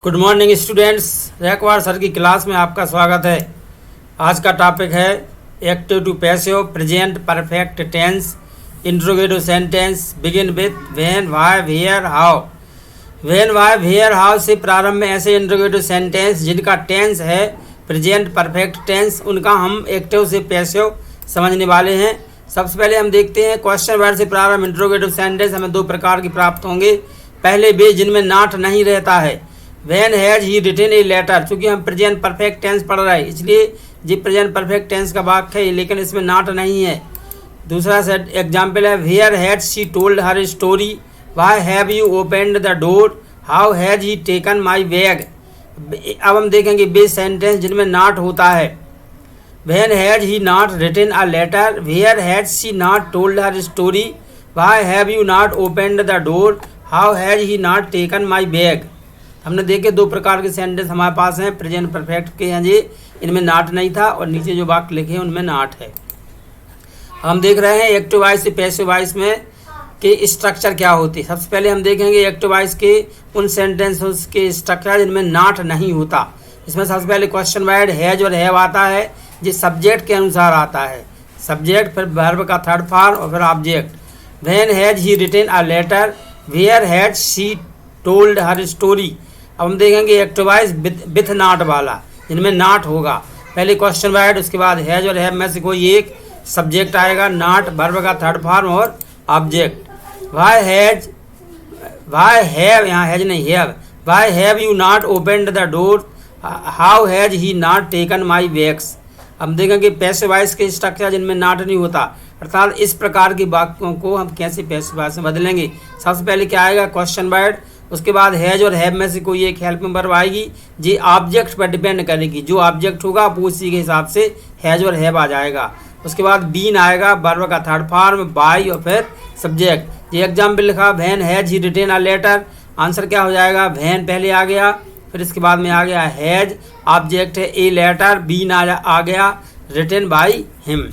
Good morning students, Raikwar sir की class में आपका स्वागत है। आज का टॉपिक है active to passive present perfect tense interrogative sentence begin with when why where how. When why where how से प्रारंभ में ऐसे इंट्रोगेटिव सेंटेंस जिनका टेंस है प्रेजेंट परफेक्ट टेंस, उनका हम एक्टिव से पैसिव समझने वाले हैं। सबसे पहले हम देखते हैं क्वेश्चन वर्ड से प्रारंभ इंट्रोगेटिव सेंटेंस हमें दो प्रकार के प्राप्त होंगे। पहले वे जिनमें नॉट नहीं रहता है, When has he written a letter. चूँकि हम प्रेजेंट परफेक्ट टेंस पढ़ रहे हैं इसलिए जी प्रेजेंट परफेक्ट टेंस का वाक्य है, लेकिन इसमें नॉट नहीं है। दूसरा सेट एग्जाम्पल है where had she told her story, why have you opened the door, how has he taken my bag. अब हम देखेंगे वे सेंटेंस जिनमें नॉट होता है। When has he not written a letter, where had she not told her story, why have you not opened the door, how has he not taken my bag. हमने देखे दो प्रकार के सेंटेंस हमारे पास हैं, प्रेजेंट परफेक्ट के हैं जी, इनमें नॉट नहीं था और नीचे जो वाक्य लिखे हैं उनमें नॉट है। हम देख रहे हैं एक्टिव वॉइस से पैसिव वॉइस में के स्ट्रक्चर क्या होती है। सबसे पहले हम देखेंगे एक्टिव वॉइस के उन सेंटेंसेस के स्ट्रक्चर जिनमें नॉट नहीं होता। इसमें सबसे पहले क्वेश्चन वर्ड हैज और हैव आता है, जो सब्जेक्ट के अनुसार आता है। सब्जेक्ट, फिर वर्ब का थर्ड फॉर्म और फिर object. When has he written a letter, where has she told her story. अब हम देखेंगे एक्टिव वॉइस विथ नॉट वाला, जिनमें नॉट होगा। पहले क्वेश्चन वर्ड, उसके बाद हैज और हैव में से कोई एक सब्जेक्ट आएगा, नॉट, वर्ब का थर्ड फॉर्म और ऑब्जेक्ट। वाई हैव, यहाँ हैज नहीं have, Y have you not opened the door, how has he not taken my bags. हम देखेंगे पैसिव वॉइस के स्ट्रक्चर जिनमें नॉट नहीं होता, अर्थात इस प्रकार की वाक्यों को हम कैसे पैसिव वॉइस में बदलेंगे। सबसे पहले क्या आएगा क्वेश्चन वर्ड, उसके बाद हैज और हैव में से कोई एक हेल्पिंग वर्ब आएगी, जी ऑब्जेक्ट पर डिपेंड करेगी। जो ऑब्जेक्ट होगा वो उसी के हिसाब से हैज और हैव आ जाएगा। उसके बाद बीन आएगा, वर्ब का थर्ड फॉर्म, बाय और फिर सब्जेक्ट। ये एग्जाम्पल लिखा when has he written a letter, answer क्या हो जाएगा, व्हेन पहले आ गया, फिर इसके बाद में आ गया हैज, ऑब्जेक्ट है ए लेटर, बीन आ गया, written by him.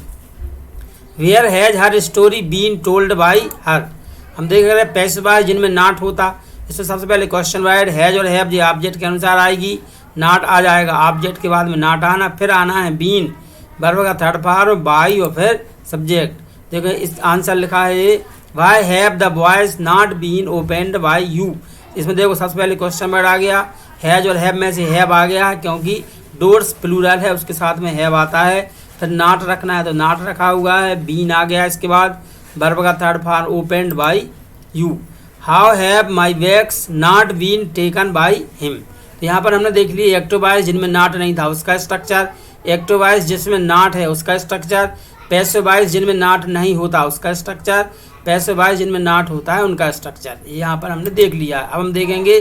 Where has her story been told by her. हम देख रहे हैं पैसिव वॉइस जिनमें नॉट होता। इसमें सबसे पहले क्वेश्चन वर्ड हैज और हैव जी ऑब्जेक्ट के अनुसार आएगी, नॉट आ जाएगा, ऑब्जेक्ट के बाद में नॉट आना, फिर आना है बीन, वर्ब का थर्ड फॉर्म, बाई और फिर सब्जेक्ट। देखो इस आंसर लिखा है why have the boys not been opened by you. इसमें देखो सबसे पहले क्वेश्चन वर्ड आ गया, हैज और हैव में से हैव आ गया क्योंकि डोर्स प्लूरल है, उसके साथ में हैव आता है। फिर नॉट रखना है तो नॉट रखा हुआ है, बीन आ गया, इसके बाद वर्ब का third form opened by you. How have my bags not been taken by him. तो यहाँ पर हमने देख ली एक्टिव वॉइस जिनमें नॉट नहीं था उसका स्ट्रक्चर, एक्टिव वॉइस जिसमें नॉट है उसका स्ट्रक्चर, पैसिव वॉइस जिनमें नॉट नहीं होता उसका स्ट्रक्चर, पैसिव वॉइस जिनमें नॉट होता है उनका स्ट्रक्चर। यहाँ पर हमने देख लिया। अब हम देखेंगे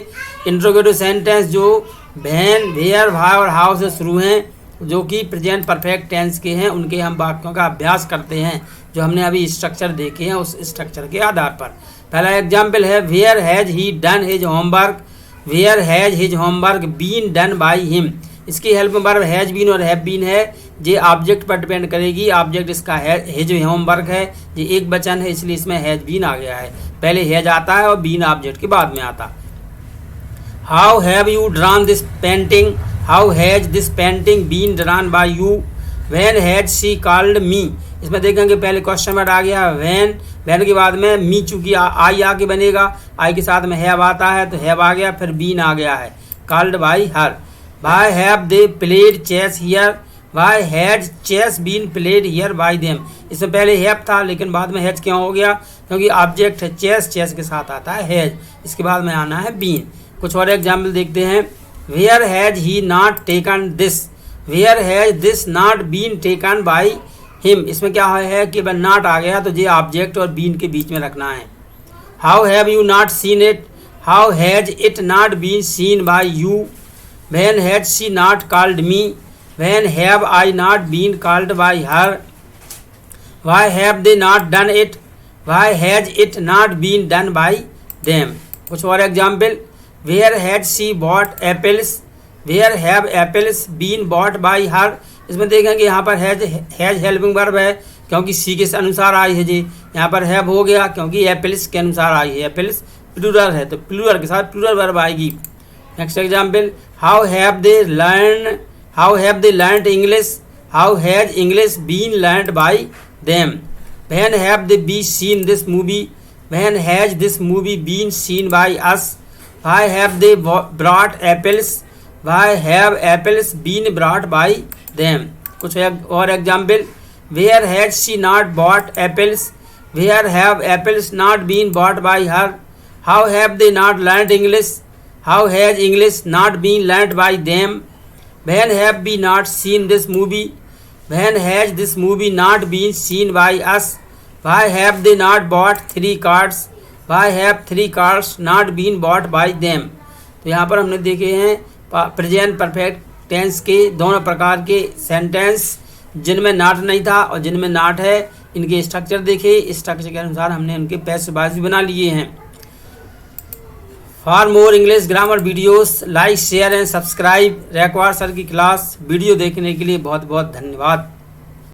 इंट्रोगेटिव सेंटेंस जो व्हेन, वेयर, व्हाई और हाउ से शुरू हैं, जो कि प्रेजेंट परफेक्ट टेंस के हैं, उनके हम वाक्यों का अभ्यास करते हैं जो हमने अभी स्ट्रक्चर देखे हैं उस स्ट्रक्चर के आधार पर। पहला एग्जाम्पल है where has he done his homework, where has his homework been done by him. इसकी हेल्प में वर्ब हैज बीन और हैव बीन है, ये ऑब्जेक्ट पर डिपेंड करेगी। ऑब्जेक्ट इसका है हिज होमवर्क है, ये एक वचन है इसलिए इसमें हैज बीन आ गया है। पहले हैज आता है और बीन ऑब्जेक्ट के बाद में आता। How have you drawn this painting, how has this painting been drawn by you, when has she called me. इसमें देखेंगे पहले क्वेश्चन वर्ड आ गया व्हेन, व्हेन के बाद में मी चूंकि आई आके बनेगा, आई के साथ में हैव आता है तो हैव आ गया, फिर बीन आ गया है, called by her. Why have they played chess here, why has chess been played here by them. इसमें पहले हैव था लेकिन बाद में हैज क्यों हो गया, क्योंकि ऑब्जेक्ट है चेस, चेस के साथ आता है हैज, इसके बाद में आना है बीन। कुछ और एग्जाम्पल देखते हैं। Where has he not taken this, where has this not been taken by him. इसमें क्या है कि वह नॉट आ गया तो ये ऑब्जेक्ट और बीन के बीच में रखना है। How have you not seen it, how has it not been seen by you, when has she not called me, when have I not been called by her, why have they not done it, why has it not been done by them. कुछ और example, where has she bought apples, where have apples been bought by her. इसमें देखेंगे यहाँ पर has helping verb है क्योंकि सी के अनुसार आई है जी, यहाँ पर हैव हो गया क्योंकि एप्पल्स के अनुसार आई है, एप्पल्स प्लूरल है तो प्लूरल के साथ प्लूरल वर्ब आएगी। Next example, how have they learned English, how has English been learned by them, when have they be seen this movie, when has this movie been seen by us, why have they brought apples, why have apples been brought by them. कुछ और example, where has she not bought apples, where have apples not been bought by her, how have they not learned English, how has English not been learned by them, when have we not seen this movie, when has this movie not been seen by us, why have they not bought 3 cards, why have 3 cards not been bought by them. तो यहाँ पर हमने देखे हैं present perfect tense के दोनों प्रकार के सेंटेंस जिनमें नॉट नहीं था और जिनमें नॉट है, इनके स्ट्रक्चर देखे, स्ट्रक्चर के अनुसार हमने उनके पैसिव वॉइस भी बना लिए हैं। For more English grammar videos like share and subscribe. Raikwar sir की क्लास वीडियो देखने के लिए बहुत बहुत धन्यवाद।